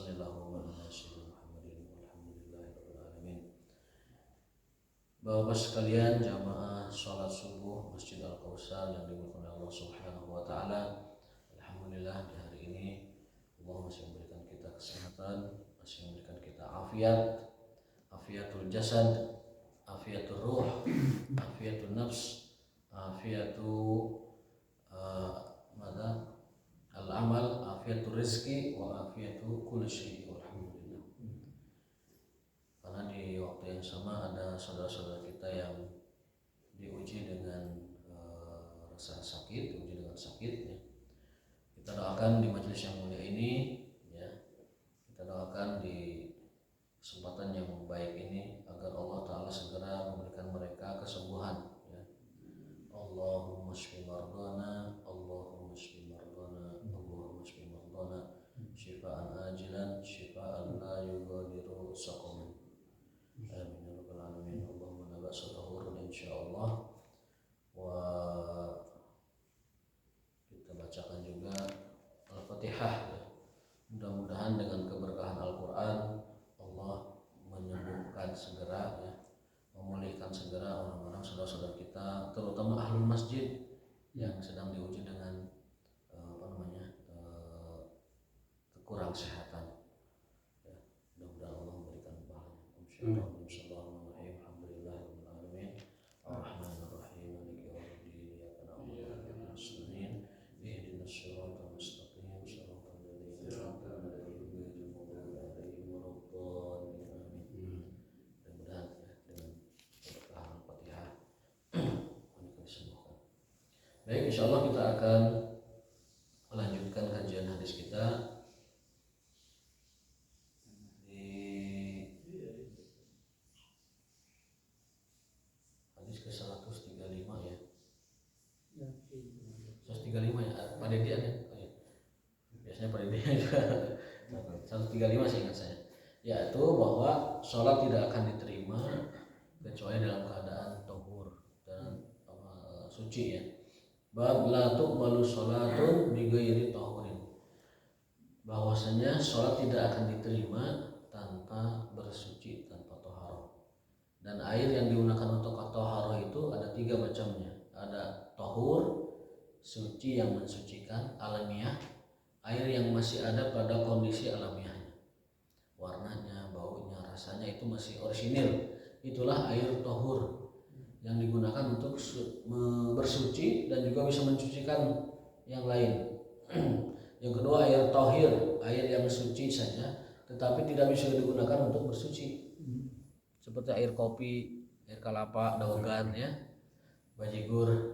Wassallallahu ala sayyidina Muhammadin walhamdulillahi rabbil alamin. Bapak sekalian, jamaah sholat subuh Masjid Al-Kautsar yang dimuliakan Allah Subhanahu wa taala. Alhamdulillah di hari ini Allah masih memberikan kita kesehatan, masih memberikan kita afiat, afiatul jasad, afiatul ruh, afiatul nafs, afiatul al-amal, afiatul rizki, wa afiatul kulli syai'. Alhamdulillah. Karena di waktu yang sama ada saudara-saudara kita yang diuji dengan rasa sakit, diuji dengan sakit ya. Kita doakan di majelis yang mulia ini ya. Kita doakan di kesempatan yang baik ini agar Allah Ta'ala segera memberikan mereka kesembuhan ya. Allahumma shfi mardana, Allahumma shfi mardana, Allahumma shfi mardana, syifaan ajilan, syifaan la yughadiru saqaman. Amin ya rabbal alamin. Allahumma naba'sa tahurun insyaallah. Wa kita bacakan juga Al-Fatihah ya. Mudah-mudahan dengan keberkahan Al-Quran Allah menyembuhkan segera ya, memulihkan segera orang-orang saudara-saudara kita, terutama ahlul masjid yang sedang diuji dengan kurang kesehatan ya. Mudah-mudahan Allah memberikan pahala. Bismillahirrahmanirrahim. Alhamdulillahirabbil alamin. Arrahmanirrahim. Maliki yaumiddin. Iyyaka na'budu wa iyyaka nasta'in. Ihdinas siratal mustaqim. Shiratal ladzina an'amta 'alaihim ghairil maghdubi 'alaihim waladdallin. Amin. Mudah-mudahan ya, dengan berkah Al-Fatihah kita disembuhkan. Baik, insyaallah kita akan melanjutkan kajian hadis kita ke-135 ya. 135 ya. Pak Dedian ya. Oh, ya. Biasanya Pak Dedian juga. 135 sih ingat saya. Yaitu bahwa sholat tidak akan diterima kecuali dalam keadaan tahur dan suci ya. Bab la tuqbalu sholatun bi ghairi tahurin. Bahwasanya sholat tidak akan diterima tanpa bersuci, tanpa taharah. Dan air yang digunakan untuk taharah itu ada 3 macamnya. Ada tahur, suci yang mensucikan, alamiah, air yang masih ada pada kondisi alamiahnya, warnanya, baunya, rasanya itu masih orisinil. Itulah air tahur yang digunakan untuk bersuci dan juga bisa mensucikan yang lain. Yang kedua air tahir, air yang suci saja tetapi tidak bisa digunakan untuk bersuci, seperti air kopi, air kelapa, daogan ya, bajigur.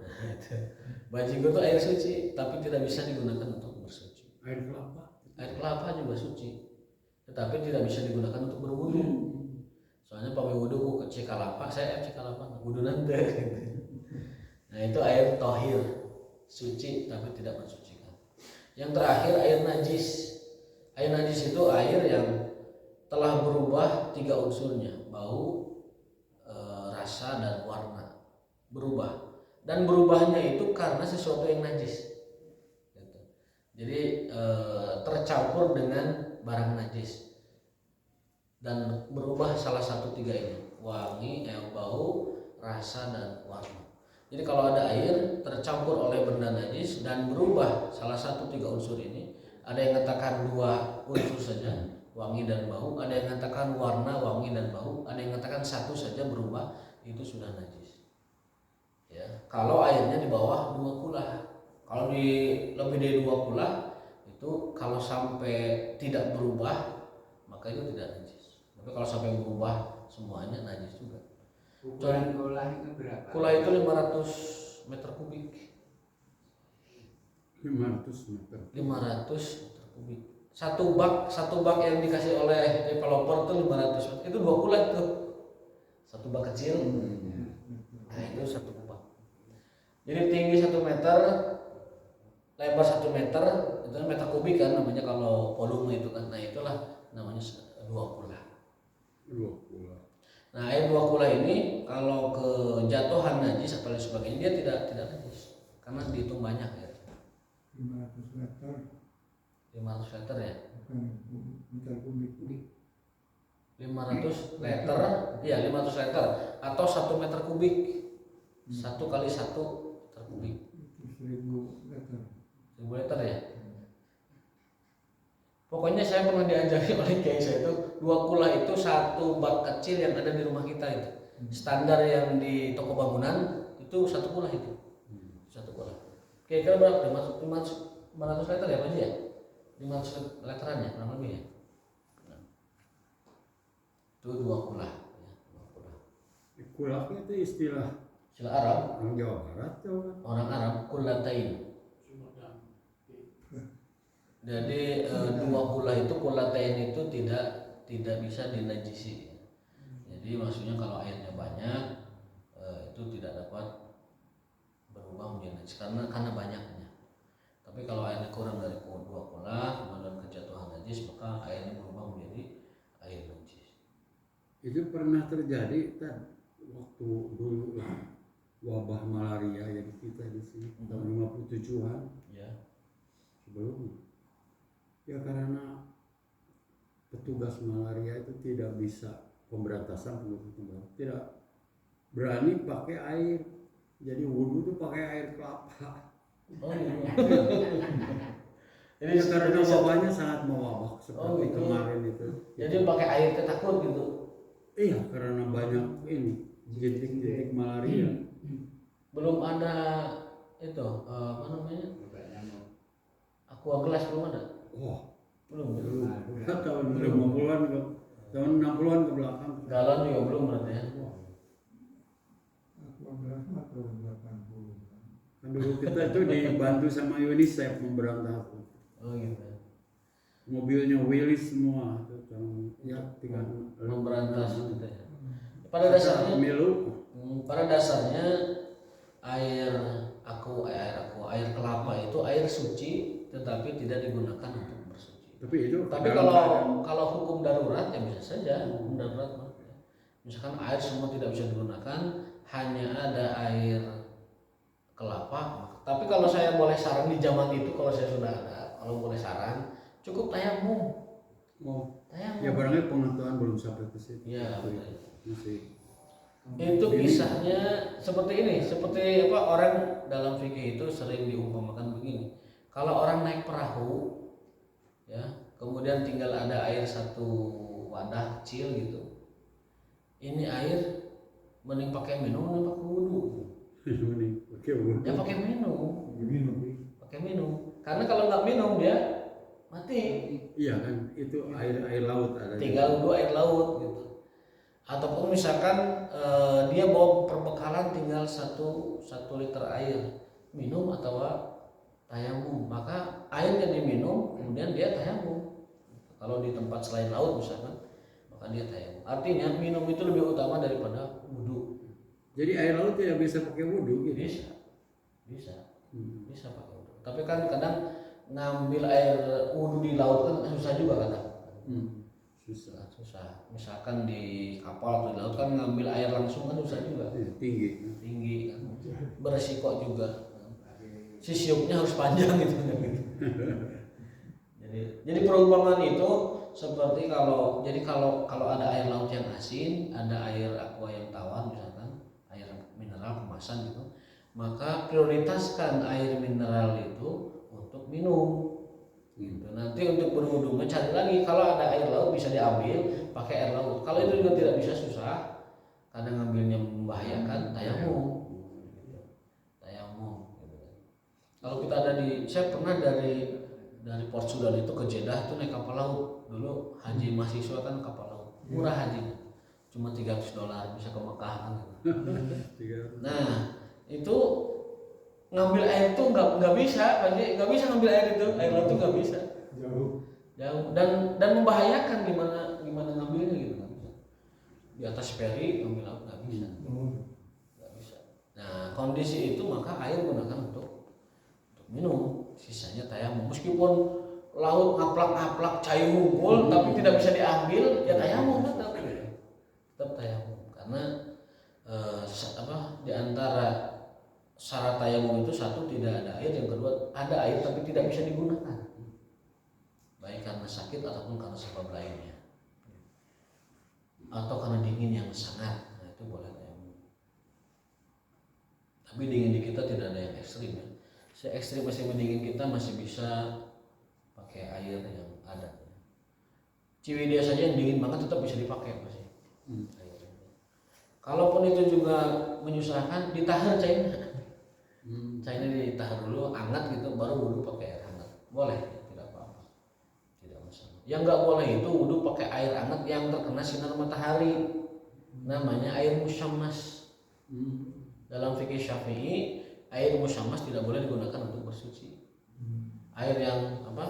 Bajigur itu air suci tapi tidak bisa digunakan untuk bersuci. Air kelapa juga suci tetapi tidak bisa digunakan untuk berwudu. Soalnya pakai wudu ke cikalapa, saya cikalapa wudu nanti. Nah itu air tahir, suci tapi tidak mensucikan. Yang terakhir air najis. Air najis itu air yang telah berubah 3 unsurnya, bau, rasa dan warna berubah, dan berubahnya itu karena sesuatu yang najis gitu. Jadi tercampur dengan barang najis dan berubah salah satu 3 ini, wangi, bau, rasa dan warna. Jadi kalau ada air tercampur oleh benda najis dan berubah salah satu 3 unsur ini, ada yang katakan 2 unsur saja, wangi dan bau, ada yang mengatakan warna, wangi dan bau, ada yang mengatakan 1 saja berubah, itu sudah najis. Ya, kalau airnya di bawah 2 kula. Kalau di lebih dari 2 kula itu kalau sampai tidak berubah maka itu tidak najis. Tapi kalau sampai berubah semuanya najis juga. Ukuran kula itu berapa? Kula itu 500 meter kubik. 500 meter. 500 meter kubik. Satu bak yang dikasih oleh developer itu 500 meter. Itu 2 kula itu. Satu bak kecil. Nah itu 1 bak. Jadi tinggi 1 meter, lebar 1 meter, itu meter kubik kan namanya kalau volume itu kan. Nah itulah namanya 2 kula. 2 kula. Nah air 2 kula ini kalau kejatuhan najis atau lain sebagainya dia tidak najis karena dihitung banyak ya. 500 meter. 500 meter ya. Meter 500 liter, ya 500 liter atau 1 meter kubik, 1 kali 1 meter kubik. 1000 liter ya. Pokoknya saya pernah diajari oleh kiai saya itu 2 kula itu 1 bak kecil yang ada di rumah kita itu. Standar yang di toko bangunan itu 1 kula itu. 1 kula. Kira-kira berapa? 500 liter ya Pak Haji ya? 500 literan ya kurang lebih ya. Itu 2 kula ya, 2 kula. Kulak itu istilah Arab, orang Jawa Barat atau orang Arab kullatain. Jadi 2 kula itu kullatain itu tidak bisa dinajisi. Jadi maksudnya kalau airnya banyak itu tidak dapat berubah menjadi najis karena banyaknya. Tapi kalau airnya kurang dari 2 kula kemudian kejatuhan najis maka airnya berubah menjadi air najis. itu pernah terjadi kan waktu dulu lah wabah malaria yang kita di sini tahun 57-an Ya. sebelumnya. Ya karena petugas malaria itu tidak bisa pemberantasan tidak berani pakai air. Jadi wudhu itu pakai air kelapa. Oh iya. Jadi karena wabahnya sangat mewabah seperti gitu. kemarin itu. Jadi pakai air teh takut gitu. Iya karena banyak ini jentik-jentik malaria. Belum ada itu apa namanya? Aqua gelas belum ada. Wah, Belum. dulu tahun 50-an ke tahun 60-an ke belakang. Galon juga belum berarti ya. Kan dulu kita itu dibantu sama UNICEF memberantas. Oh gitu. Mobilnya Willys semua itu ya tinggal Memberantas gitu ya. Pada dasarnya pada dasarnya air kelapa itu air suci tetapi tidak digunakan untuk bersuci. Tapi kalau hukum darurat ya bisa saja hukum darurat. Misalkan air semua tidak bisa digunakan, hanya ada air kelapa. Tapi kalau saya boleh saran di zaman itu kalau saya sudah ada, kalau boleh saran cukup tayamum. Tayamum. Ya barangkali pengetahuan belum sampai ke situ. Ya, masih. Itu kisahnya seperti ini, seperti apa orang dalam fikih itu sering diumpamakan begini. Kalau orang naik perahu, ya, kemudian tinggal ada air 1 wadah kecil gitu. Ini air mending pakai minum, mending pakai wudhu. Ya pakai minum. Pakai minum. Karena kalau nggak minum dia mati. Iya kan, itu air laut ada. Tinggal wudhu air laut gitu. Ataupun misalkan dia bawa perbekalan tinggal 1 liter air, minum atau tayamum, maka airnya diminum kemudian dia tayamum. Kalau di tempat selain laut misalkan, maka dia tayamum. Artinya minum itu lebih utama daripada wudhu. Jadi air laut tidak bisa pakai wudhu gitu? Bisa pakai wudhu. Tapi kan kadang ngambil air wudhu di laut kan susah juga kadang. Susah. Misalkan di kapal atau di laut kan ngambil air langsung kan susah juga. Tinggi kan. Beresiko juga. Sisiupnya harus panjang gitu. Jadi perumpamaan itu seperti kalau ada air laut yang asin, ada air aqua yang tawar misalkan, air mineral kemasan gitu, maka prioritaskan air mineral itu untuk minum. Gitu. Nanti untuk berwudu mencari lagi kalau ada air laut bisa diambil pakai air laut. Kalau itu juga tidak bisa susah, kadang ngambilnya membahayakan, tayamum. Kalau kita ada saya pernah dari Port Sudan itu ke Jeddah itu naik kapal laut. Dulu haji mahasiswa kan kapal laut, murah hajinya, cuma $300 bisa ke Mekah kan. Nah itu ngambil air itu nggak bisa, nggak bisa ngambil air itu, air laut itu nggak bisa, jauh dan membahayakan gimana ngambilnya gitu kan. Di atas ferry ngambil laut nggak bisa. Nah kondisi itu maka air gunakan untuk minum, sisanya tayamum. Meskipun laut ngaplak-ngaplak cair ngumpul tapi tidak bisa diambil, ya tayamum tetap tayamum. Karena di antara syarat tayamum itu satu tidak ada air, yang kedua ada air tapi tidak bisa digunakan, baik karena sakit ataupun karena sebab lainnya. atau karena dingin yang sangat, nah itu boleh tayamum. Tapi dingin di kita tidak ada yang ekstrim ya. Se ekstrim dingin kita masih bisa pakai air yang ada. Ciwidey saja yang dingin banget tetap bisa dipakai masih. Kalaupun itu juga menyusahkan, ditahar cairnya. Cairnya ditahar dulu, hangat gitu, baru wudhu pakai air hangat. Boleh, tidak apa-apa, tidak masalah. Yang nggak boleh itu wudhu pakai air hangat yang terkena sinar matahari, namanya air musyammas. Dalam fikih Syafi'i, air musyammas tidak boleh digunakan untuk bersuci. Air yang apa?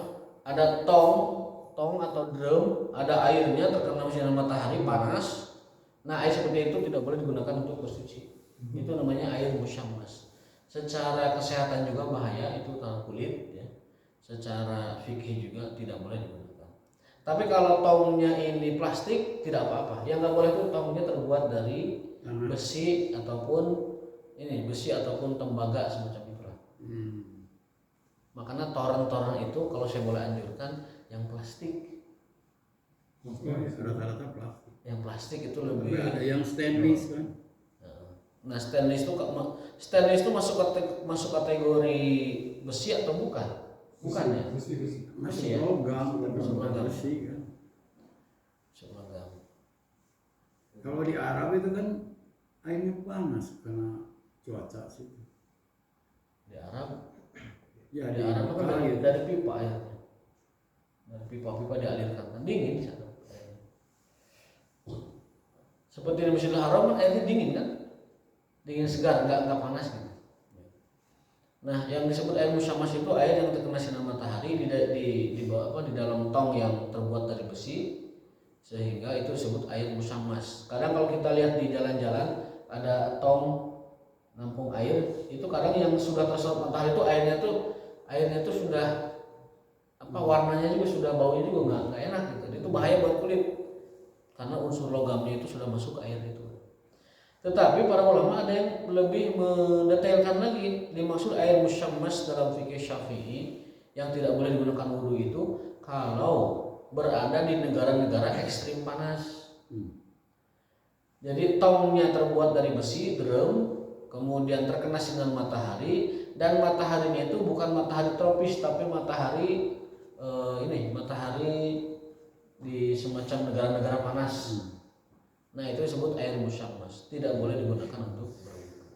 Ada tong atau drum, ada airnya terkena sinar matahari panas. Nah, air seperti itu tidak boleh digunakan untuk bersuci. Itu namanya air musyammas. Secara kesehatan juga bahaya, itu tanah kulit ya. Secara fikih juga tidak boleh digunakan. Tapi kalau tongnya ini plastik tidak apa-apa. Yang nggak boleh itu tongnya terbuat dari besi ataupun tembaga semacam itulah. Makanya toren-toren itu kalau saya boleh anjurkan yang plastik. Rata-rata plastik. Yang plastik itu lebih. Tapi ada yang stainless kan. Nah, stainless itu masuk kategori besi atau bukan? Bukan ya? Masuk ya? logam, Masuk logam. besi kan. Masuk logam. Kalau di Arab itu kan airnya panas karena cuaca situ. Di Arab? Ya, di Arab kan dari pipa airnya. Dari pipa dialirkan kan dingin di sana. Seperti di Masjidil Haram kan airnya dingin kan? Dingin segar, enggak panas gitu. Nah, yang disebut air musyammas itu air yang terkena sinar matahari di dalam tong yang terbuat dari besi, sehingga itu disebut air musyammas. Kadang kalau kita lihat di jalan-jalan ada tong nampung air, itu kadang yang sudah terserap matahari itu airnya tuh sudah warnanya juga sudah, baunya juga enggak enak gitu. Itu bahaya buat kulit. Karena unsur logamnya itu sudah masuk ke air itu. Tetapi para ulama ada yang lebih mendetailkan lagi. Dimaksud air musyammas dalam fikih Syafi'i yang tidak boleh digunakan wudhu itu kalau berada di negara-negara ekstrim panas. Jadi tongnya terbuat dari besi, drum, kemudian terkena sinar matahari, dan mataharinya itu bukan matahari tropis tapi matahari di semacam negara-negara panas. Nah, itu disebut air musyammas, tidak boleh digunakan untuk berwudu.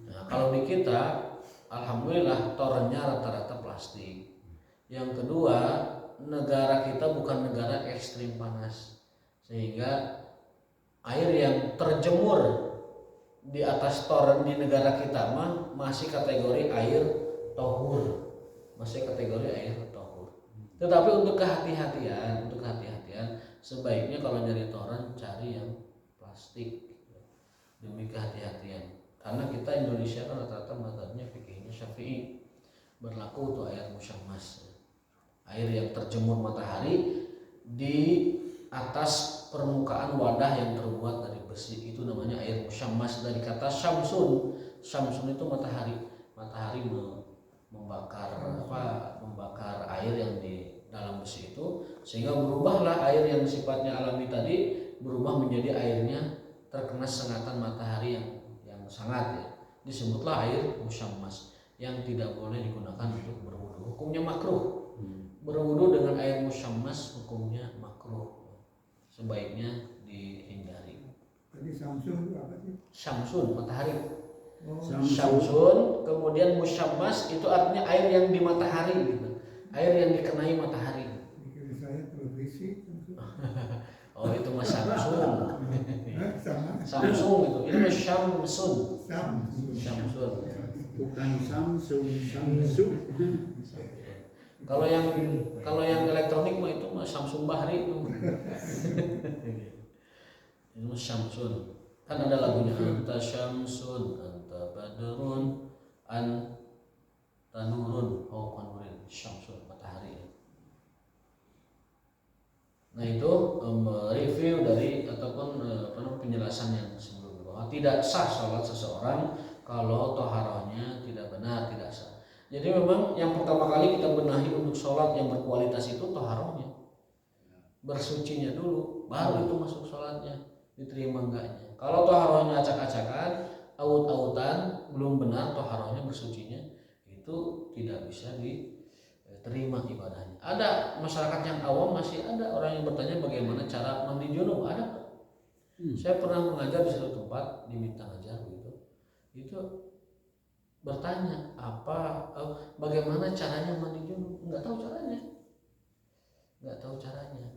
Nah, kalau di kita alhamdulillah torennya rata-rata plastik. Yang kedua, negara kita bukan negara ekstrim panas, sehingga air yang terjemur di atas toren di negara kita masih kategori air tohur, masih kategori air tohur. Tetapi untuk kehati-hatian, sebaiknya kalau nyari toren cari yang plastik demi kehati-hatian. Karena kita Indonesia kan rata-rata mazhabnya fikihnya Syafi'i, berlaku untuk air musyammas, air yang terjemur matahari di atas permukaan wadah yang terbuat dari besi, itu namanya air musyammas. Dari kata syamsun itu matahari membakar air yang di dalam besi itu, sehingga berubahlah air yang sifatnya alami tadi berubah menjadi airnya terkena sengatan matahari yang sangat ya. Disebutlah air musyammas yang tidak boleh digunakan untuk berwudu. Hukumnya makruh. Berwudu dengan air musyammas hukumnya makruh. Sebaiknya dihindari. Tadi Samsun itu apa sih? Syamsun, matahari. Oh, Syamsun, kemudian musyammas itu artinya air yang di matahari gitu. Air yang dikenai matahari. mikir saya televisi. Oh, itu mas Samsung. Sama. Samsung itu. Ini mas Syamsun. Syamsun. Bukan Samsung. Kalau yang elektronik mah itu mas Samsung Bahri itu. Ini mas Syamsun. Kan ada lagunya anta syamsun, anta badrun, anta nurun, qanurin, syamsun, matahari. Nah, itu review dari ataupun penjelasan yang sebelumnya, bahwa tidak sah sholat seseorang kalau toharohnya tidak benar, tidak sah. Jadi memang yang pertama kali kita benahi untuk sholat yang berkualitas itu toharohnya. bersucinya dulu, baru itu masuk sholatnya, diterima enggaknya. Kalau toharohnya acak-acakan, aut-autan, belum benar toharohnya bersucinya, itu tidak bisa diterima ibadahnya. Ada masyarakat yang awam, masih ada orang yang bertanya bagaimana cara mandi junub, ada. Saya pernah mengajar di satu tempat, diminta ngajar gitu, itu bertanya bagaimana caranya mandi junub, nggak tahu caranya.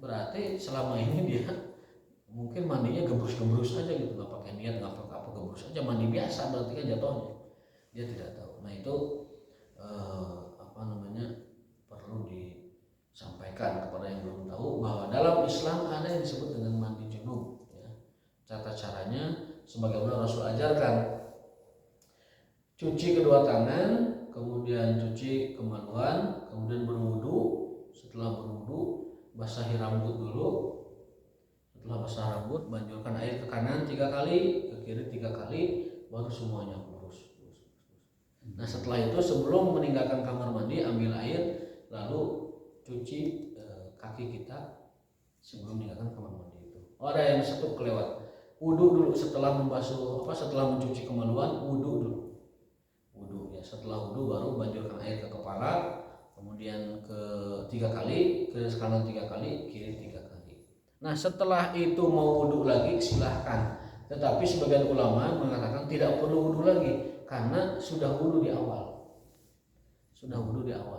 Berarti selama ini dia mungkin mandinya gebrus aja gitu, nggak pakai niat, nggak pakai apa, gebrus aja, mandi biasa, berarti kan jatuhnya dia tidak tahu. Nah itu perlu disampaikan kepada yang belum tahu bahwa dalam Islam ada yang disebut dengan mandi junub ya. Tata caranya sebagaimana Rasul ajarkan, cuci kedua tangan, kemudian cuci kemaluan, kemudian berwudu. Setelah berwudu, basahi rambut dulu. Setelah basah rambut, banjurkan air ke kanan 3 kali, ke kiri 3 kali, baru semuanya lurus. Nah setelah itu sebelum meninggalkan kamar mandi, ambil air, lalu cuci kaki kita sebelum meninggalkan kamar mandi itu. Ada yang satu kelewat, wudu dulu setelah setelah mencuci kemaluan, wudu dulu. Wudu ya, setelah wudu baru banjurkan air ke kepala, kemudian ke 3 kali, ke kanan 3 kali, kiri 3 kali. Nah setelah itu mau wudu lagi silahkan, tetapi sebagian ulama mengatakan tidak perlu wudu lagi karena sudah wudu di awal,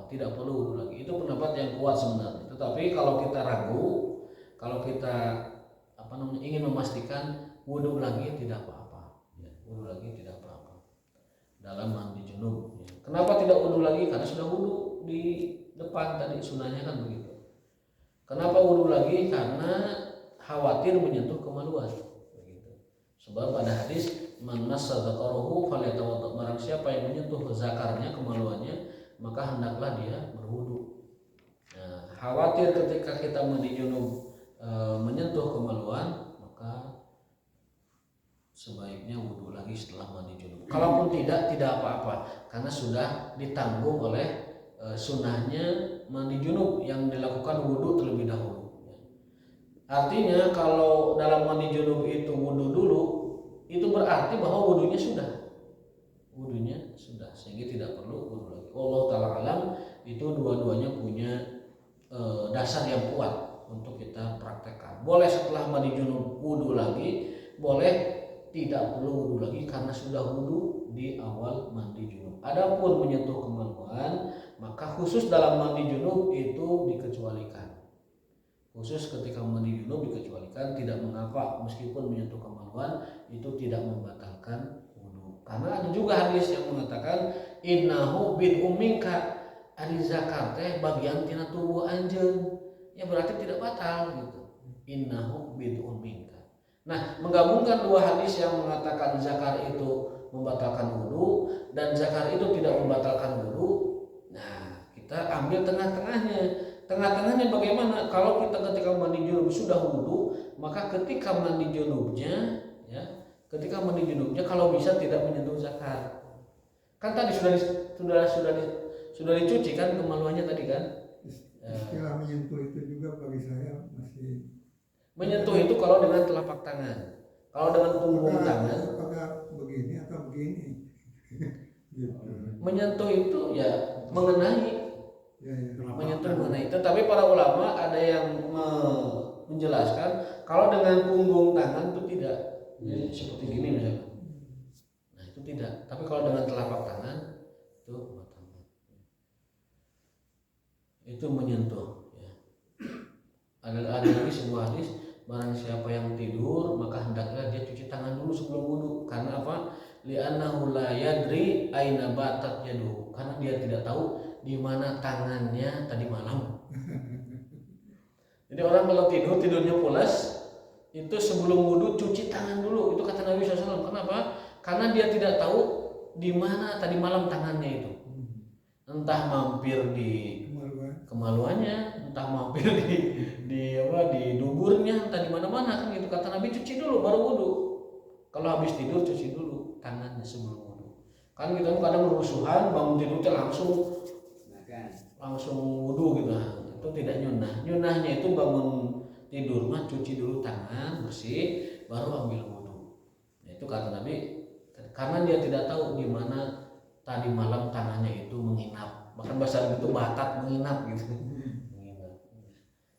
tidak perlu wudu lagi. Itu pendapat yang kuat sebenarnya. Tetapi kalau kita ragu, kalau kita ingin memastikan, wudu lagi tidak apa-apa ya, wudu lagi tidak apa-apa dalam mandi junub ya. Kenapa tidak wudu lagi? Karena sudah wudu di depan tadi, sunahnya kan begitu. Kenapa wudu lagi? Karena khawatir menyentuh kemaluan begitu. Sebab pada hadis man massa dzakarahu falyatawadda, barang siapa yang menyentuh zakarnya, kemaluannya, maka hendaklah dia berwudu. Nah, khawatir ketika kita mandi junub menyentuh kemaluan, maka sebaiknya wudu lagi setelah mandi junub. Kalaupun tidak apa-apa, karena sudah ditanggung oleh sunnahnya mandi junub yang dilakukan wudu terlebih dahulu. Artinya kalau dalam mandi junub itu wudu dulu, itu berarti bahwa wudunya sudah, sehingga tidak perlu wudu lagi. Allah taala alam, itu dua-duanya punya dasar yang kuat untuk kita praktekkan. Boleh setelah mandi junub wudu lagi, boleh tidak perlu wudu lagi karena sudah wudu di awal mandi junub. Adapun menyentuh kemaluan, maka khusus dalam mandi junub itu dikecualikan. Khusus ketika mandi junub dikecualikan, tidak mengapa meskipun menyentuh kemaluan itu tidak membatalkan wudu. Karena ada juga hadis yang mengatakan innahu bid'um minka, ari zakar teh bagian tina tubuh anjeun. Ya berarti tidak batal gitu. Innahu bid'um minka. Nah, menggabungkan dua hadis yang mengatakan zakar itu membatalkan wudu dan zakar itu tidak membatalkan wudu. Nah, kita ambil tengah-tengahnya. Tengah-tengahnya bagaimana? Kalau kita ketika mandi junub sudah wudu, maka ketika mandi junubnya kalau bisa tidak menyentuh zakar. Kan tadi sudah dicuci kan kemaluannya tadi kan? Istilah menyentuh itu juga bagi saya masih. Menyentuh itu kalau dengan telapak tangan. Kalau dengan punggung tangan. Apakah begini atau begini? Gitu. Menyentuh itu ya mengenai. Ya. Mengenai. Tetapi para ulama ada yang menjelaskan kalau dengan punggung tangan itu tidak. Jadi seperti gini misalnya. Nah itu tidak. Tapi kalau dengan telapak tangan itu menyentuh. Ya. Ada lagi sebuah hadis, barang siapa yang tidur maka hendaklah dia cuci tangan dulu sebelum wudu. Karena apa? Li'annahu la yadri aina batat yaduhu. Karena dia tidak tahu di mana tangannya tadi malam. Jadi orang kalau tidurnya pulas, itu sebelum wudu cuci tangan dulu. Itu kata Nabi SAW. Kenapa? Karena dia tidak tahu di mana tadi malam tangannya itu. Entah mampir di kemaluannya, entah mampir di duburnya, entah di mana-mana kan gitu. Kata Nabi cuci dulu baru wudu. Kalau habis tidur cuci dulu tangannya sebelum wudu. Kan kita kadang berusuhan bangun tidurnya langsung wudu gitu. Itu tidak nyunah. Nyunahnya itu bangun tidur mah cuci dulu tangan bersih baru ambil wudhu. Nah, itu kata Nabi karena dia tidak tahu di mana tadi malam tangannya itu menginap. Bahkan bahasa Arab itu bakat menginap gitu. Menginap.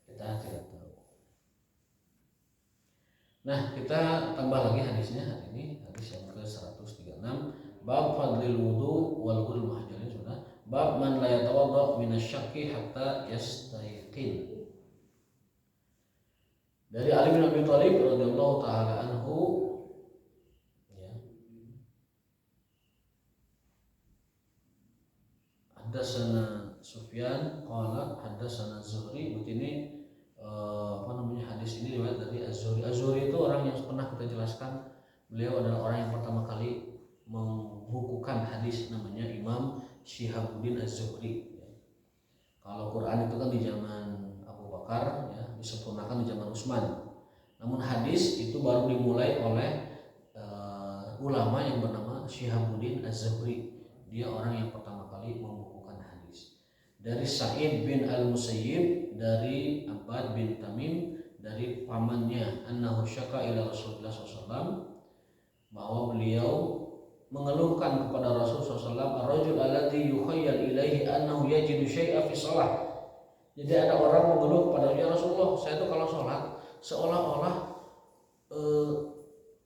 Kita tidak tahu. Nah, kita tambah lagi hadisnya hari ini, hadis yang ke-136, bab fadlil wudu wal ghusl mahjalin sudah. Bab man la yatawadda minasyakki hatta yastayqin. Dari Ali bin Abi Thalib radhiyallahu taala anhu, ya. Hadatsana Sufyan qala hadatsana Zuhri. Ini hadis ini riwayat dari Az-Zuhri. Az-Zuhri itu orang yang pernah kita jelaskan, beliau adalah orang yang pertama kali membukukan hadis, namanya Imam Syihabuddin Az-Zuhri. Kalau Quran itu kan di zaman Abu Bakar, ya, disempurnakan di zaman Utsman. Namun hadis itu baru dimulai oleh ulama yang bernama Syihabuddin Az-Zuhri. Dia orang yang pertama kali membukukan hadis. Dari Sa'id bin Al-Musayyib, dari Abbad bin Tamim, dari pamannya, annahu syaka ila Rasulullah SAW, bahwa beliau mengeluhkan kepada Rasulullah SAW, ar-rajul alladhi yukhayyal ilaihi annahu yajidu syai'a fi shalah. Jadi ada orang mengeluh kepada Rasulullah, saya itu kalau sholat seolah-olah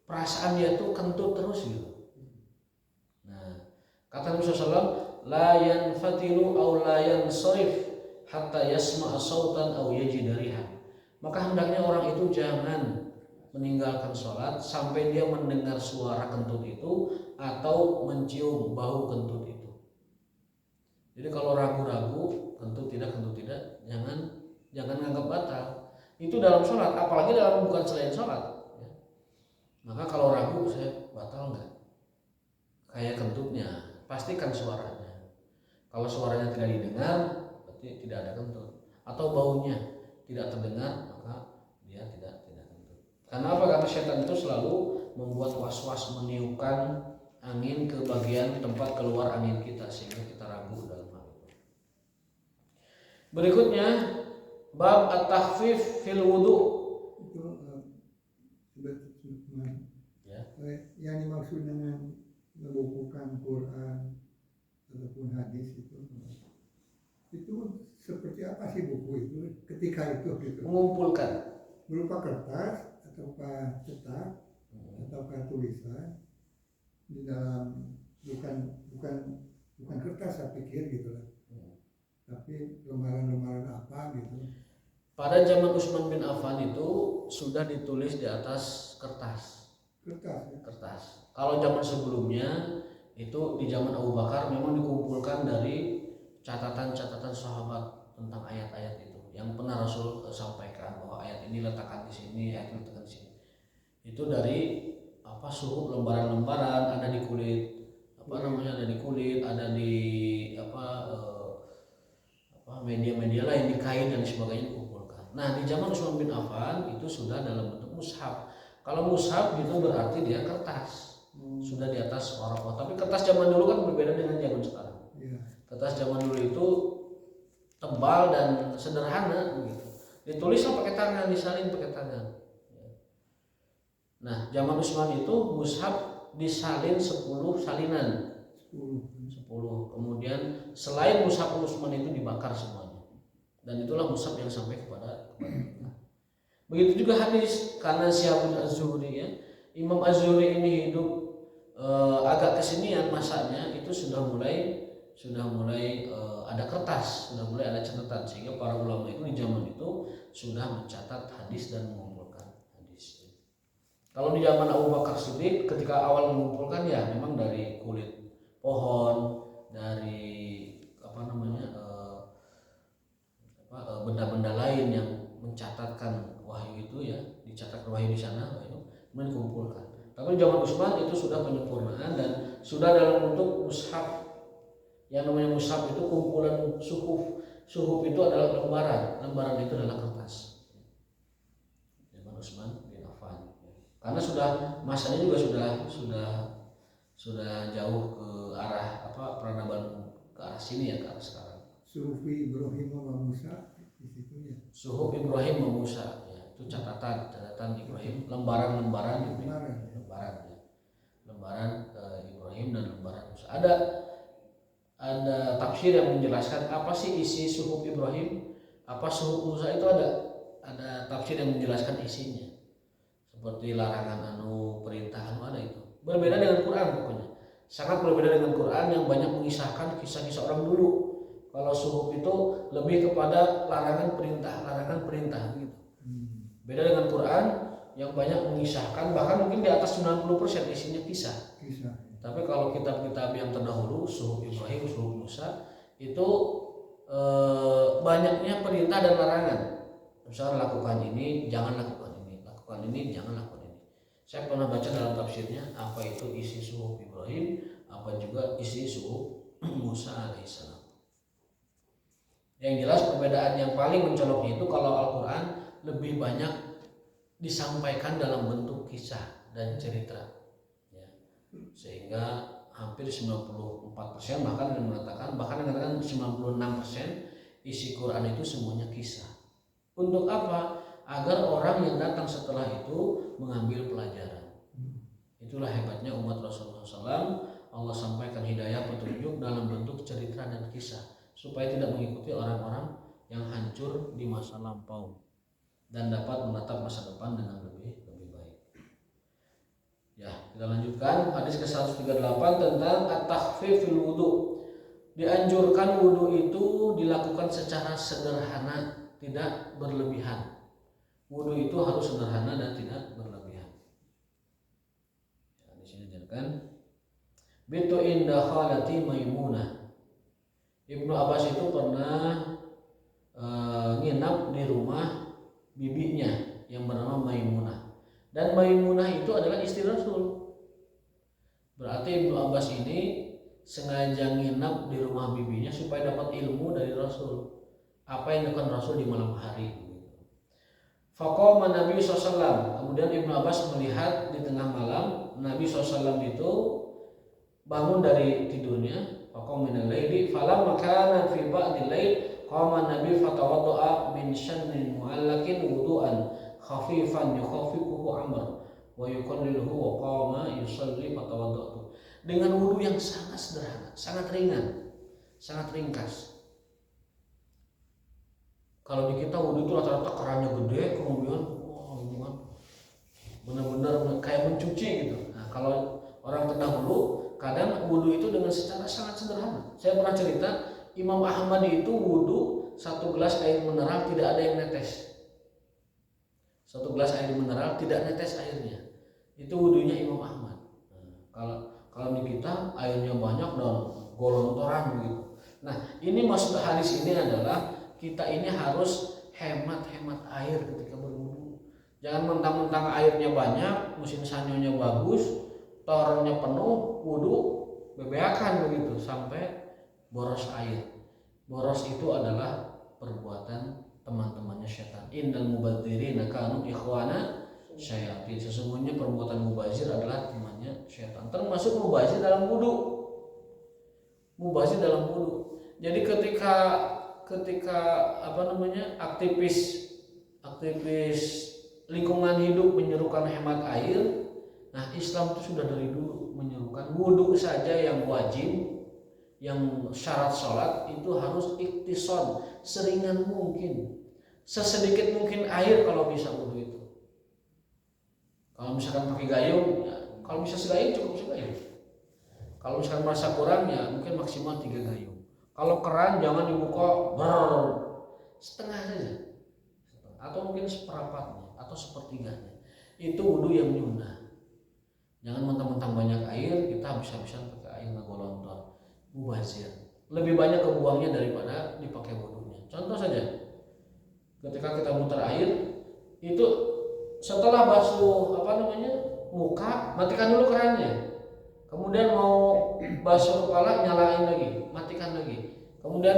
perasaan dia tuh kentut terus gitu. Nah, kata Rasulullah SAW, la yanfatilu aw la yansarif hatta yasma'a sautan aw yajida rihan. Maka hendaknya orang itu jangan meninggalkan sholat sampai dia mendengar suara kentut itu atau mencium bau kentut itu. Jadi kalau ragu-ragu kentut tidak, jangan anggap batal. Itu dalam sholat, apalagi dalam bukan selain sholat. Ya. Maka kalau ragu saya batal nggak? Kayak kentutnya, pastikan suaranya. Kalau suaranya tidak didengar, berarti tidak ada kentut. Atau baunya tidak terdengar, maka dia tidak kentut. Karena apa? Karena setan itu selalu membuat was-was, meniupkan angin ke bagian tempat keluar angin kita sehingga kita ragu dalam hal itu. Berikutnya bab at-takhfif fil wudu. Itu Ya. Yang dimaksud dengan membukukan Quran ataupun hadis itu seperti apa sih buku itu ketika itu gitu? Mengumpulkan Berupa kertas ataukah cetak ataukah tulisan di dalam bukan kertas saya pikir gitu lah. Tapi lembaran-lembaran apa gitu. pada zaman Utsman bin Affan itu sudah ditulis di atas kertas. Kertas. Kalau zaman sebelumnya itu di zaman Abu Bakar memang dikumpulkan dari catatan-catatan sahabat tentang ayat-ayat itu yang pernah Rasul sampaikan, bahwa ayat ini letakkan di sini, ayat ini letakkan di sini. Itu dari suhuf lembaran-lembaran, ada di kulit ada di kulit, ada di media-media lain, di kain dan sebagainya dikumpulkan. Nah, di zaman Utsman bin Affan itu sudah dalam bentuk mushaf. Kalau mushaf itu berarti dia kertas, sudah di atas waraq. Tapi kertas zaman dulu kan berbeda dengan zaman sekarang. Kertas zaman dulu itu tebal dan sederhana gitu. Ditulisnya pakai tangan, disalin pakai tangan. Nah, zaman Utsman itu mushaf disalin 10 salinan. 10. Kemudian selain mushaf Utsman itu dibakar semuanya. Dan itulah mushaf yang sampai kepada kita. Begitu juga hadis, karena Syihabuddin Az-Zuhri, ya. Imam Az-Zuhri ini hidup agak kesinian masanya, itu sudah mulai ada kertas, sudah mulai ada catatan, sehingga para ulama itu di zaman itu sudah mencatat hadis dan mengumpulkan hadis. Kalau di zaman Abu Bakar Siddiq ketika awal mengumpulkan, ya memang dari kulit pohon, dari benda-benda lain yang mencatatkan wahyu itu, ya, dicatat wahyu di sana, wahyu kemudian dikumpulkan. Tapi zaman Utsman itu sudah penyempurnaan dan sudah dalam bentuk mushaf. Yang namanya mushaf itu kumpulan suhuf. Suhuf itu adalah lembaran itu adalah kertas. Zaman Utsman bin Affan. Karena masanya juga sudah jauh ke arah peradaban ke arah sini, ya, ke arah sekarang. Sufi Ibrahim wa Musa di situ, ya. Suhuf Ibrahim wa Musa, ya, itu catatan Ibrahim, lembaran Kemarin. ya. Lembaran Ibrahim dan lembaran Musa. Ada tafsir yang menjelaskan apa sih isi suhuf Ibrahim, apa suhuf Musa, itu ada tafsir yang menjelaskan isinya. Seperti larangan perintah ada itu. Berbeda dengan Quran pokoknya. Sangat berbeda dengan Quran yang banyak mengisahkan kisah-kisah orang dulu. Kalau suhuf itu lebih kepada larangan perintah gitu. Beda dengan Quran yang banyak mengisahkan, bahkan mungkin di atas 90% isinya kisah. Tapi kalau kitab-kitab yang terdahulu, suhuf Ibrahim, suhuf Musa, itu banyaknya perintah dan larangan. Misalnya lakukan ini, jangan lakukan ini, lakukan ini, jangan lakukan ini. Saya pernah baca dalam tafsirnya apa itu isi suhuf Ibrahim, apa juga isi suhuf Musa alaihissalam. Yang jelas perbedaan yang paling mencoloknya itu kalau Al-Quran lebih banyak disampaikan dalam bentuk kisah dan cerita, ya. Sehingga hampir 94% bahkan mengatakan 96% isi Quran itu semuanya kisah. Untuk apa? Agar orang yang datang setelah itu mengambil pelajaran. Itulah hebatnya umat Rasulullah SAW. Allah sampaikan hidayah petunjuk dalam bentuk cerita dan kisah, supaya tidak mengikuti orang-orang yang hancur di masa lampau dan dapat menatap masa depan dengan lebih baik. Ya, kita lanjutkan hadis ke-138 tentang at-takhfif fil wudu. Dianjurkan wudu itu dilakukan secara sederhana, tidak berlebihan. Wudu itu harus sederhana dan tidak berlebihan. Ya, di sini dijelaskan bitu inda khalati Maimunah. Ibnu Abbas itu pernah nginap di rumah bibinya yang bernama Maimunah. Dan Maimunah itu adalah istri Rasul. Berarti Ibnu Abbas ini sengaja nginap di rumah bibinya supaya dapat ilmu dari Rasul. Apa yang dilakukan Rasul di malam hari. Faqama Nabi SAW. Kemudian Ibnu Abbas melihat di tengah malam Nabi SAW itu bangun dari tidurnya. Faqama minal laili falamma kana fi ba'dil lail qama Nabi fatawadda'a min shannin mu'allakin wudu'an khafifan yukhaffifuhu Amr wa yuqalliluhu wa qama yusalli fatawadda'tu. Dengan wudu yang sangat sederhana, sangat ringan, sangat ringkas. Kalau di kita wudu itu rata-rata kerannya gede, kemudian benar-benar kayak mencuci gitu. Nah, kalau orang terdahulu kadang wudu itu dengan secara sangat sederhana. Saya pernah cerita, Imam Ahmad itu wudu 1 gelas air mineral tidak ada yang netes. 1 gelas air mineral tidak netes airnya. Itu wudunya Imam Ahmad. Nah, kalau di kita airnya banyak dan golontoran begitu. Nah, ini maksud hadis ini adalah kita ini harus hemat-hemat air ketika berwudu. Jangan mentang-mentang airnya banyak, mesin sanyonya bagus, torennya penuh, wudu bebeakan begitu sampai boros air. Boros itu adalah perbuatan teman-temannya setan. Innal mubadzirina kanu ikhwana syayatin. Sesungguhnya perbuatan mubazir adalah temannya setan. Termasuk mubazir dalam wudu. Mubazir dalam wudu. Jadi ketika aktivis lingkungan hidup menyerukan hemat air, nah Islam itu sudah dari dulu menyerukan wudu saja yang wajib, yang syarat sholat itu harus iktisad, seringan mungkin, sesedikit mungkin air kalau bisa wudu itu. Kalau misalkan pakai gayung, ya, kalau bisa segayung cukup segayung. Kalau misalkan merasa kurang, ya mungkin maksimal 3 gayung. Kalau keran jangan dibuka setengah saja, atau mungkin seperempatnya atau sepertiganya. Itu wudu yang nyunah. Jangan mentang-mentang banyak air kita habis-habisan pakai air ngagolontor, mubazir. Lebih banyak kebuangnya daripada dipakai wudunya. Contoh saja, ketika kita muter air, itu setelah basuh muka, matikan dulu kerannya. Kemudian mau basuh kepala, nyalain lagi, matikan lagi. Kemudian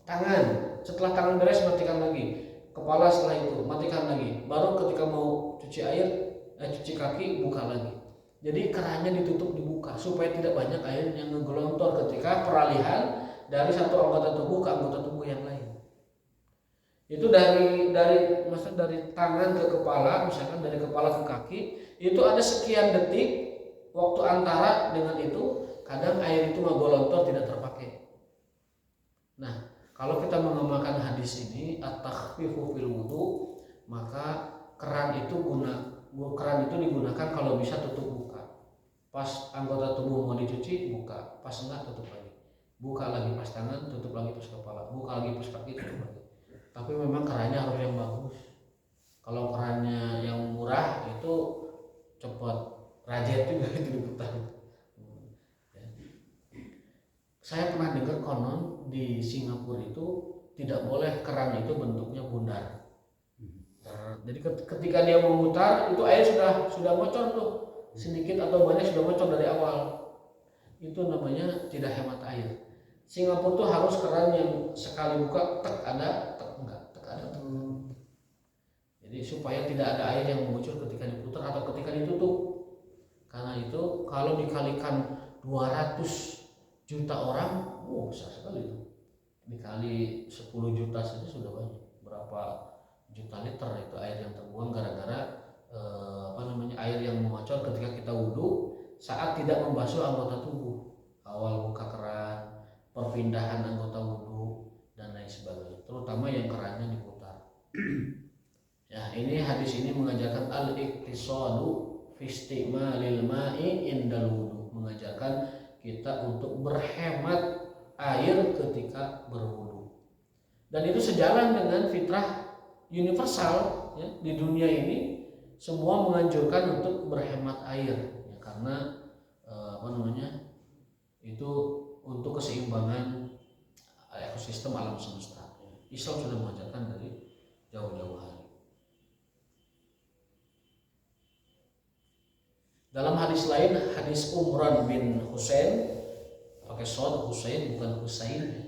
tangan, setelah tangan beres matikan lagi. Kepala setelah itu matikan lagi. Baru ketika mau cuci kaki, buka lagi. Jadi kerannya ditutup dibuka supaya tidak banyak air yang ngegelontor ketika peralihan dari satu anggota tubuh ke anggota tubuh yang lain. Itu dari maksudnya dari tangan ke kepala, misalkan dari kepala ke kaki, itu ada sekian detik waktu antara dengan itu, kadang air itu magolontor tidak terpakai. Nah, kalau kita mengamalkan hadis ini at-takhfifu fil wudu, maka keran itu digunakan kalau bisa tutup buka. Pas anggota tubuh mau dicuci, buka. Pas enggak, tutup lagi. Buka lagi pas tangan, tutup lagi pas kepala. Buka lagi pas kaki, tutup lagi. Tapi memang kerannya harus yang bagus. Kalau kerannya yang murah itu cepat rajet juga itu diputar. Saya pernah dengar konon di Singapura itu tidak boleh keran itu bentuknya bundar. Jadi ketika dia memutar itu air sudah bocor tuh, sedikit atau banyak sudah bocor dari awal. Itu namanya tidak hemat air. Singapura tuh harus keran yang sekali buka tek ada, tek enggak, tek ada. Tek. Jadi supaya tidak ada air yang muncul ketika diputar atau ketika ditutup. Karena itu kalau dikalikan 200 juta orang, besar sekali itu. Dikali 10 juta saja sudah banyak. Berapa juta liter itu air yang terbuang gara-gara air yang membocor ketika kita wudhu saat tidak membasuh anggota tubuh, awal buka keran, perpindahan anggota wudhu dan lain sebagainya, terutama yang kerannya diputar. Ya, ini hadis ini mengajarkan al-iqtisadu fi istimalil ma'i indal wudhu, mengajarkan kita untuk berhemat air ketika berwudhu. Dan itu sejalan dengan fitrah universal ya, di dunia ini semua menganjurkan untuk berhemat air ya, karena itu untuk keseimbangan ekosistem alam semesta. Islam sudah mengajarkan dari jauh-jauh hari. Dalam hadis lain, hadis Umran bin Husain, pakai shad, Husain bukan Husain ya.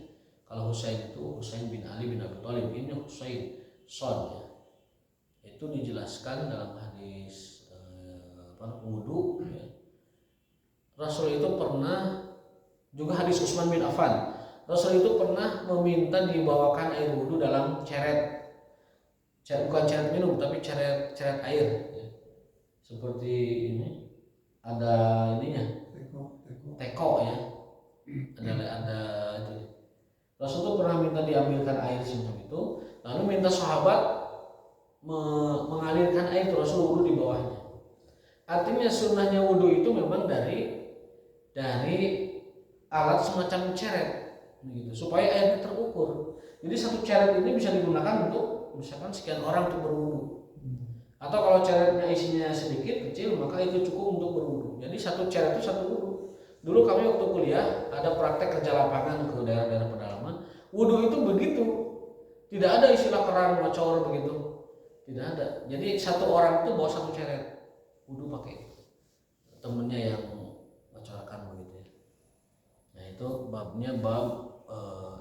Kalau Husain itu Husain bin Ali bin Abi Thalib, ini Husain shad ya. Itu dijelaskan dalam hadis wudu ya. Rasul itu pernah, juga hadis Utsman bin Affan, Rasul itu pernah meminta dibawakan air wudu dalam ceret, bukan ceret minum tapi ceret air ya. Seperti ini ada ininya teko ya, ada itu. Rasul itu pernah minta diambilkan air semacam itu, lalu minta sahabat mengalirkan air itu, Rasul wudhu di bawahnya. Artinya sunnahnya wudhu itu memang dari alat semacam ceret gitu, supaya airnya terukur. Jadi satu ceret ini bisa digunakan untuk misalkan sekian orang untuk berwudhu. Atau kalau ceretnya isinya sedikit kecil, maka itu cukup untuk berwudhu. Jadi satu ceret itu satu wudhu. Dulu kami waktu kuliah ada praktek kerja lapangan ke daerah-daerah pedalaman. Wudhu itu begitu, tidak ada istilah keran bocor begitu. Tidak ada. Jadi satu orang itu bawa satu ceret wudhu pakai, temennya yang bocorkan begitu ya. Nah itu babnya bab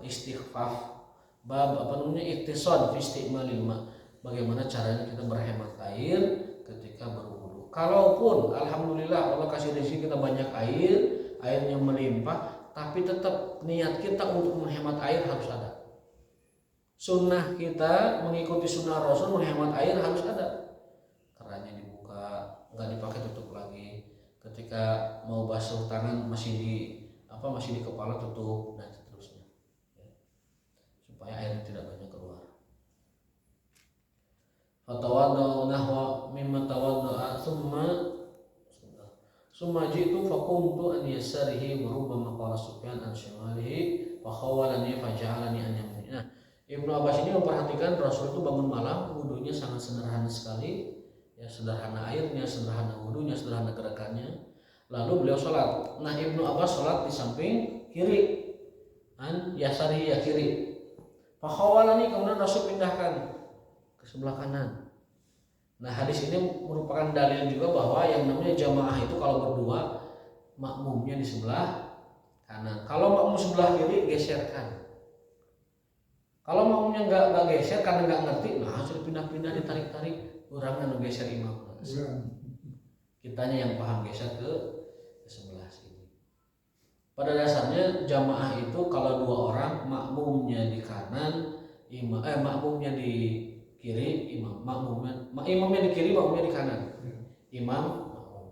istighfaf, bab iktisad fi istimalil ma, bagaimana caranya kita berhemat air ketika berwudhu. Kalaupun alhamdulillah Allah kasih rezeki kita banyak air, airnya melimpah, tapi tetap niat kita untuk menghemat air harus ada. Sunnah kita mengikuti sunnah Rasul menghemat air harus ada. Kerannya dibuka, nggak dipakai tutup lagi. Ketika mau basuh tangan masih di kepala tutup dan seterusnya. Ya. Supaya air tidak banyak keluar. Fatawaddu nahwa mimma tawaddu'a summa jitu faqumtu an yasarihi wa rubbama qala Sufyan an shimalihi fa khawalani fa ja'alani an yamini. Ibnu Abbas ini memperhatikan Rasul itu bangun malam, wudunya sangat sederhana sekali, ya sederhana airnya, sederhana wudunya, sederhana gerakannya. Lalu beliau sholat. Nah Ibnu Abbas sholat di samping kiri, an yasari ya kiri. Fakhawalani, kemudian Rasul pindahkan ke sebelah kanan. Nah hadis ini merupakan dalil juga bahwa yang namanya jamaah itu kalau berdua makmumnya di sebelah kanan. Kalau makmum sebelah kiri geserkan. Kalau makmumnya nggak geser karena nggak ngerti, nah sudah pindah-pindah ditarik-tarik, orang yang geser imam. Kitanya yang paham geser ke sebelah sini. Pada dasarnya jamaah itu kalau dua orang makmumnya di kanan, makmumnya di kiri, imamnya di kiri, makmumnya di kanan. Imam, makmum.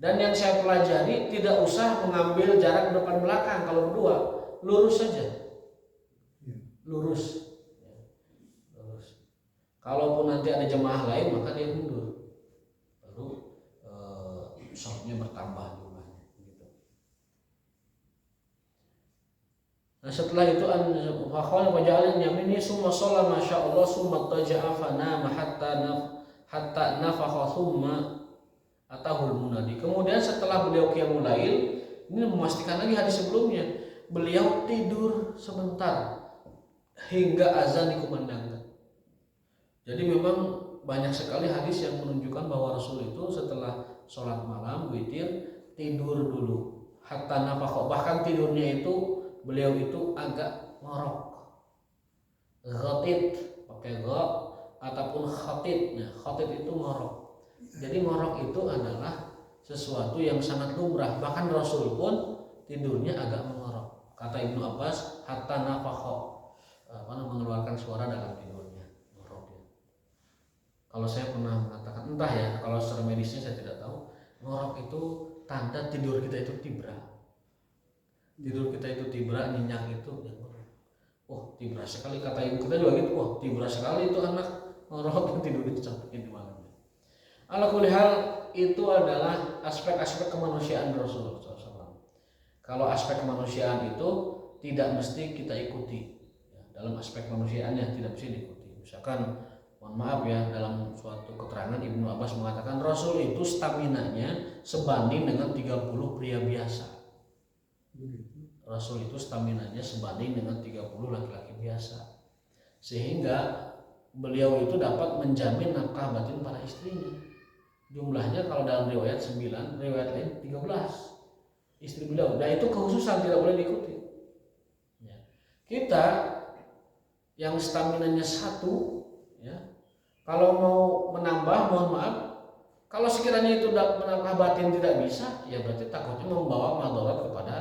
Dan yang saya pelajari tidak usah mengambil jarak depan belakang kalau berdua, lurus saja. Lurus. Lurus. Kalaupun nanti ada jemaah lain maka dia mundur. Lalu shofnya bertambah jumlahnya gitu. Nah setelah itu fakhola wajalin yamini summa sholla masya Allah summa taja'a fanama hatta nafakha summa atahul munadi. Kemudian setelah beliau qiyamul lail, ini memastikan lagi hadis sebelumnya, beliau tidur sebentar hingga azan dikumandangkan. Jadi memang banyak sekali hadis yang menunjukkan bahwa Rasul itu setelah sholat malam witir tidur dulu hatta nafakha, bahkan tidurnya itu beliau itu agak ngorok, ghatit pakai gha ataupun khatid. Nah, khatid itu ngorok. Jadi ngorok itu adalah sesuatu yang sangat lumrah. Bahkan Rasul pun tidurnya agak mengorok. Kata Ibnu Abbas, hatta nafakha, mengeluarkan suara dalam tidurnya, ngoroknya. Kalau saya pernah mengatakan, entah ya, kalau secara medisnya saya tidak tahu, ngorok itu tanda tidur kita itu tibra. Tidur kita itu tibra, nyenyak itu, ya ngorok. Oh, tibra sekali, kata ibu kita juga gitu. Oh, tibra sekali itu anak ngorok tidur itu sampai di malam. Ala kulli hal itu adalah aspek-aspek kemanusiaan Rasulullah SAW. Kalau aspek kemanusiaan itu tidak mesti kita ikuti, ya, dalam aspek kemanusiaannya tidak mesti diikuti. Misalkan, mohon maaf ya, dalam suatu keterangan Ibnu Abbas mengatakan Rasul itu staminanya sebanding dengan 30 pria biasa. Rasul itu staminanya sebanding dengan 30 laki-laki biasa. Sehingga beliau itu dapat menjamin nafkah batin para istrinya. Jumlahnya kalau dalam riwayat 9, riwayat lain 13 istri beliau. Dan itu kekhususan tidak boleh diikuti. Ya. Kita yang staminanya 1, ya, kalau mau menambah, mohon maaf, kalau sekiranya itu menambah batin tidak bisa, ya berarti takutnya membawa madarat kepada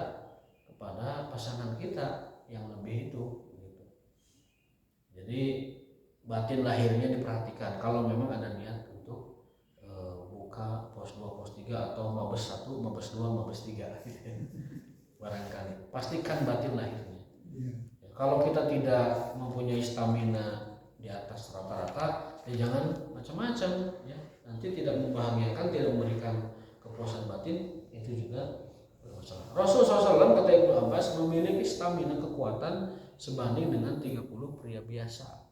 pasangan kita yang lebih itu. Gitu. Jadi batin lahirnya diperhatikan. Kalau memang ada niat untuk buka pos 2, pos 3 atau mabes 1, mabes 2, mabes 3 barangkali. Pastikan batin lahirnya. Ya, kalau kita tidak mempunyai stamina di atas rata-rata, ya jangan macam-macam, ya. Nanti tidak membahagiakan, tidak memberikan kepuasan batin, itu juga bermasalah. Rasulullah SAW kata Ibnu Abbas memiliki stamina kekuatan sebanding dengan 30 pria biasa.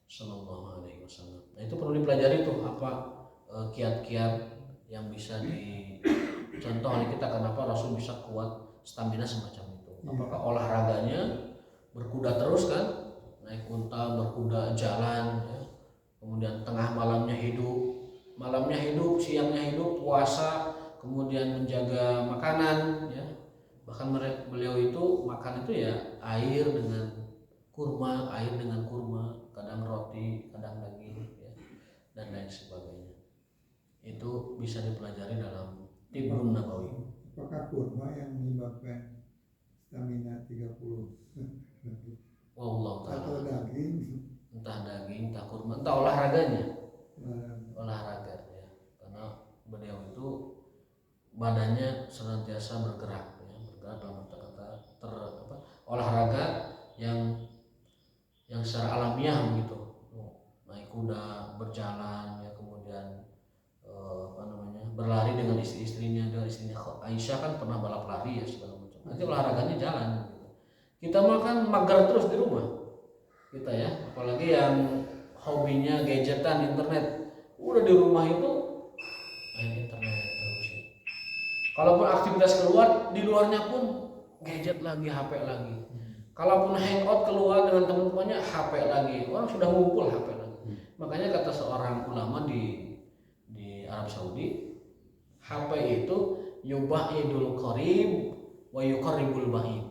Sallallahu alaihi wasallam. Nah itu perlu dipelajari tuh apa kiat-kiat yang bisa dicontoh oleh kita, kenapa Rasul bisa kuat stamina semacam itu. Apakah olahraganya berkuda terus kan, naik unta, berkuda, jalan, ya. Kemudian tengah malamnya hidup, siangnya hidup, puasa, kemudian menjaga makanan, ya. Bahkan beliau itu makan itu ya air dengan kurma, kadang roti, kadang daging, ya, dan lain sebagainya. Itu bisa dipelajari dalam Tibrun Nabawi. Apakah kurma yang menyebabkan stamina 30? Wallahu ta'ala. Atau daging? Entah daging, entah kurma, entah olahraganya. Olahraga, ya. Karena beliau itu badannya senantiasa bergerak, ya. Bergerak dalam kata-kata olahraga yang secara alamiah begitu. Naik kuda, berjalan, ya, kemudian berlari dengan istrinya Aisyah kan pernah balap lari, ya, segala macam. Nanti olahraganya jalan gitu. Kita makan mager terus di rumah kita, ya, apalagi yang hobinya gadgetan, internet, udah di rumah itu main internet terus, ya. Kalaupun aktivitas keluar, di luarnya pun gadget lagi, HP lagi. Kalaupun hangout keluar dengan teman-temannya, HP lagi. Orang sudah ngumpul HP lagi. Makanya kata seorang ulama di Arab Saudi, HP itu yubahidul qarib wa yuqarribul ba'id.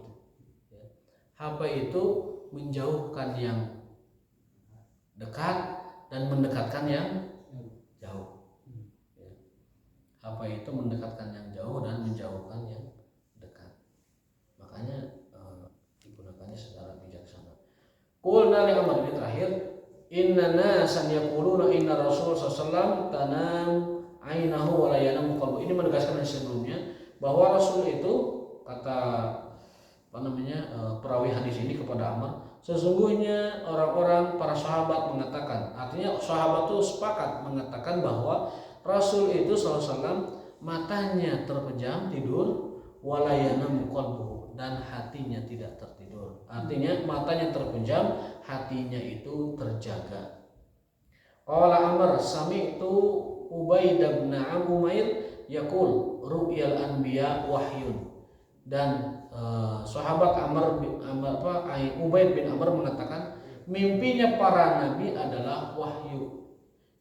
HP itu menjauhkan yang dekat dan mendekatkan yang jauh. HP itu mendekatkan yang jauh dan menjauhkan yang dekat. Makanya digunakannya secara bijaksana. Qulna li Amr, ini terakhir, inna nasan yaquluna inna Rasul sallallahu tanam ainahu wa la yanamu qalbu. Ini menegaskan yang sebelumnya bahwa Rasul itu, kata perawi hadis ini kepada Amr, sesungguhnya orang-orang para sahabat mengatakan, artinya sahabat itu sepakat mengatakan bahwa Rasul itu SAW matanya terpejam tidur, walayanamu qalbuhu, dan hatinya tidak tertidur. Artinya matanya terpejam, hatinya itu terjaga. Qala Amr sami'tu Ubaid bin Umair yaqul ru'yal anbiya wahyun. Dan sahabat Ubaid bin Amr mengatakan mimpinya para nabi adalah wahyu.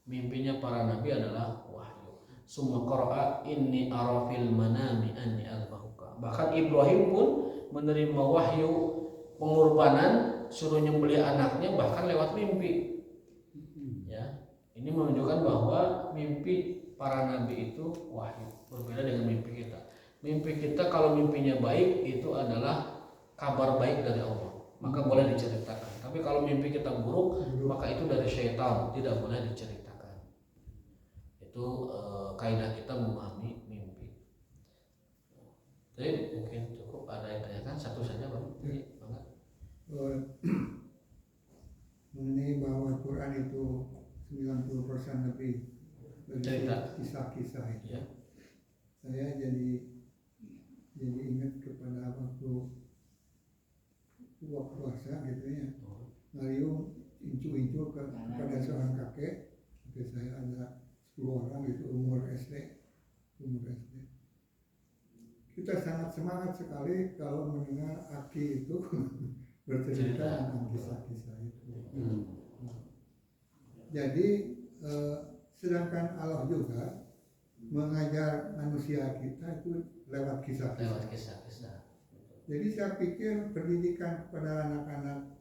Mimpinya para nabi adalah wahyu. Summa qara'a inni ara fil manami anni azbahuka. Bahkan Ibrahim pun menerima wahyu pengorbanan, suruh nyembelih anaknya bahkan lewat mimpi. Ya, ini menunjukkan bahwa mimpi para nabi itu wahyu, berbeda dengan mimpi kita. Mimpi kita kalau mimpinya baik itu adalah kabar baik dari Allah, maka boleh diceritakan. Tapi kalau mimpi kita buruk, maka itu dari syaitan, tidak boleh diceritakan. Itu kaidah kita memahami mimpi. Jadi mungkin cukup, ada yang tanyakan satu saja Bang. Mengenai bahwa Quran itu 90% lebih cerita, kisah-kisah itu. Ya. Saya jadi ingat kepada waktu puasa gitu ya. Lalu incu-incu kepada seorang kakek. Saya ada 10 orang itu umur SD. Kita sangat semangat sekali kalau mendengar Aki itu bercerita tentang kisah-kisah itu. Jadi sedangkan Allah juga mengajar manusia kita itu lewat kisah-kisah. Jadi saya pikir pendidikan kepada anak-anak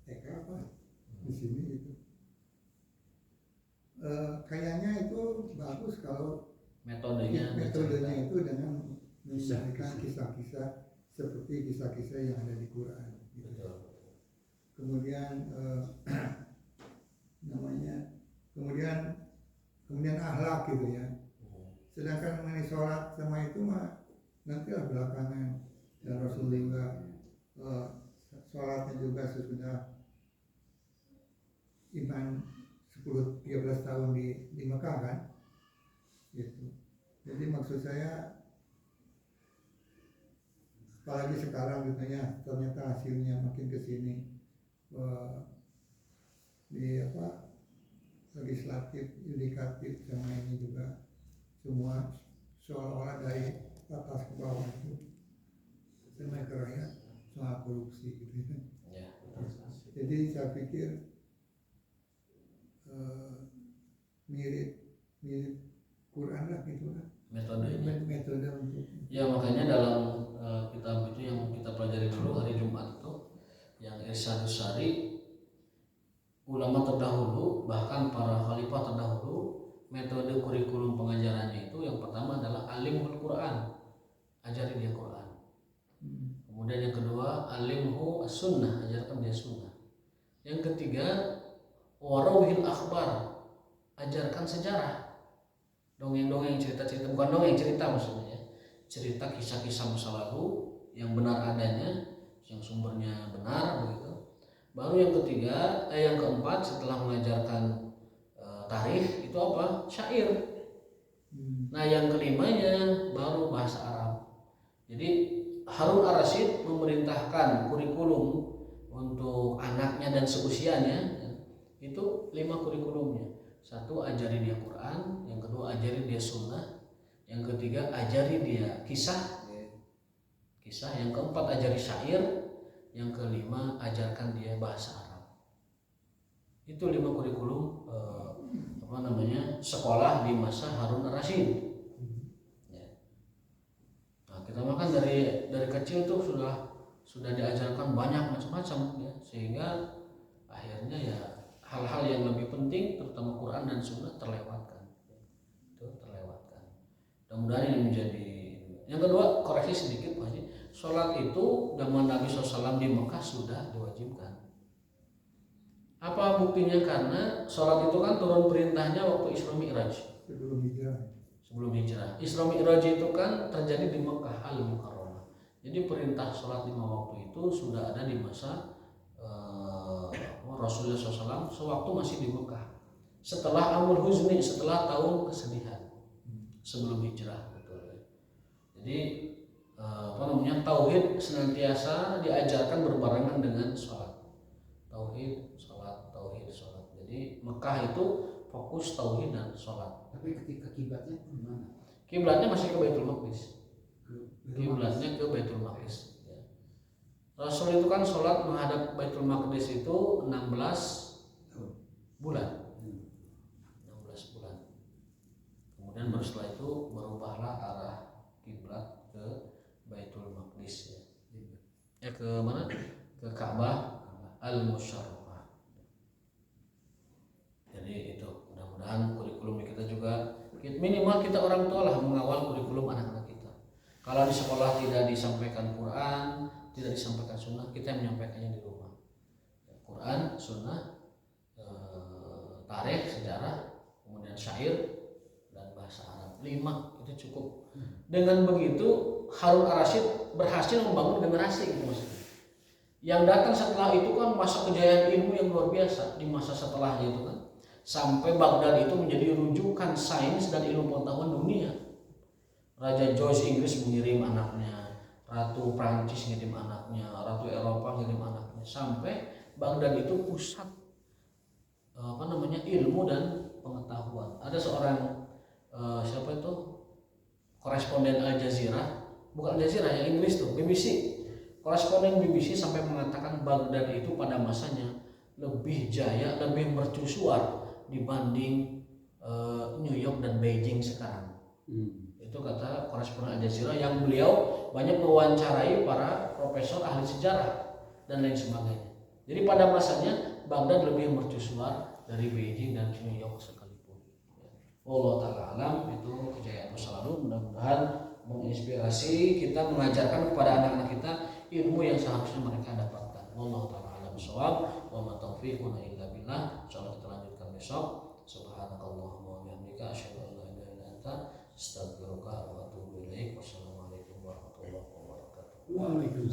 TK apa di sini itu kayaknya itu bagus kalau metodenya itu dengan menceritakan kisah-kisah seperti kisah-kisah yang ada di Quran. Gitu. Kemudian kemudian akhlak gitu ya. Sedangkan mengenai sholat sama itu mah nanti lah belakangan, dan Rasulullah sholatnya juga sesudah iman 10-13 tahun di Mekah kan, gitu. Jadi maksud saya, apalagi sekarang gitu ya, ternyata hasilnya makin kesini di legislatif, yudikatif sama ini juga semua seolah-olah dari atas ke bawah itu sama ke rakyat soal korupsi gitu ya. Jadi saya pikir mirip Quran lah gitu lah metode untuk ya. Makanya dalam kitab itu yang kita pelajari dulu hari Jumat itu yang Irsyadus Sari, ulama terdahulu bahkan para khalifah terdahulu, metode kurikulum pengajarannya itu yang pertama adalah alimul Quran, ajari dia Quran. Kemudian yang kedua alimhu sunnah, ajarkan dia sunnah. Yang ketiga warawhil akhbar, ajarkan sejarah, dongeng-dongeng, cerita-cerita, bukan dongeng, cerita maksudnya ya. Cerita kisah-kisah masa lalu yang benar adanya, yang sumbernya benar begitu. Baru yang ketiga, yang keempat setelah mengajarkan tarikh itu apa? Syair. Nah yang kelimanya baru bahasa Arab. Jadi Harun Ar-Rasyid memerintahkan kurikulum untuk anaknya dan seusianya itu 5 kurikulumnya. 1, ajari dia Quran. Yang kedua, ajari dia sunnah. Yang ketiga, ajari dia kisah. Yang keempat, ajari syair. Yang kelima, ajarkan dia bahasa Arab. Itu 5 kurikulum sekolah di masa Harun Ar-Rasyid. Kita makan dari kecil tuh sudah diajarkan banyak macam-macam ya, sehingga akhirnya ya hal-hal yang lebih penting terutama Quran dan Sunnah terlewatkan. Mudah-mudahan ini menjadi. Yang kedua, koreksi sedikit Pak Haji, sholat itu zaman Nabi SAW di Mekah sudah diwajibkan. Apa buktinya? Karena sholat itu kan turun perintahnya waktu Isra Mi'raj. sebelum hijrah. Sebelum hijrah. Isra Mi'raj itu kan terjadi di Mekah Al-Mukarramah. Jadi perintah sholat 5 waktu itu sudah ada di masa Rasulullah SAW sewaktu masih di Mekah. Setelah Amul Huzni, setelah tahun kesedihan sebelum hijrah. Jadi tauhid senantiasa diajarkan berbarengan dengan sholat. Tauhid, sholat, tauhid, sholat. Jadi Mekah itu fokus tauhid dan sholat. Tapi ketika kiblatnya kemana? Kiblatnya masih ke Baitul Maqdis. Kiblatnya ke Baitul Maqdis. Ya. Rasul itu kan sholat menghadap Baitul Maqdis itu 16 bulan. 16 bulan. Kemudian baru setelah itu berubahlah arah kiblat ke Baitul Maqdis ya. Ya ke mana? Ke Ka'bah Al-Musyarrafah. Jadi itu mudah-mudahan kurikulum kita juga minimal kita orang tua lah mengawal kurikulum anak-anak kita. Kalau di sekolah tidak disampaikan Quran, tidak disampaikan Sunnah, kita yang menyampaikannya di rumah. Quran, Sunnah, tarikh, sejarah, kemudian syair dan bahasa Arab. 5 itu cukup. Dengan begitu Harun ar-Rasyid berhasil membangun generasi itu maksudnya. Yang datang setelah itu kan masa kejayaan ilmu yang luar biasa di masa setelahnya itu kan. Sampai Baghdad itu menjadi rujukan sains dan ilmu pengetahuan dunia. Raja George Inggris mengirim anaknya, Ratu Prancis ngirim anaknya, Ratu Eropa ngirim anaknya, sampai Baghdad itu pusat ilmu dan pengetahuan. Ada seorang siapa itu koresponden Al Jazeera, bukan Al Jazeera yang Inggris tuh, BBC. Koresponden BBC sampai mengatakan Baghdad itu pada masanya lebih jaya, lebih mercusuar dibanding New York dan Beijing sekarang. Itu kata koresponden Al Jazeera yang beliau banyak mewawancarai para profesor ahli sejarah dan lain sebagainya. Jadi pada masanya Baghdad lebih mercusuar dari Beijing dan New York sekalipun. Allah Ta'ala alam, itu kejayaan masa lalu. Mudah-mudahan menginspirasi kita, mengajarkan kepada anak-anak kita ilmu yang seharusnya mereka dapatkan. Allah Ta'ala alam shawab, wa ma taufiquna illa billah. Insyaallah kita lanjutkan besok. Subhanakallahumma wa bihamdika asyhadu an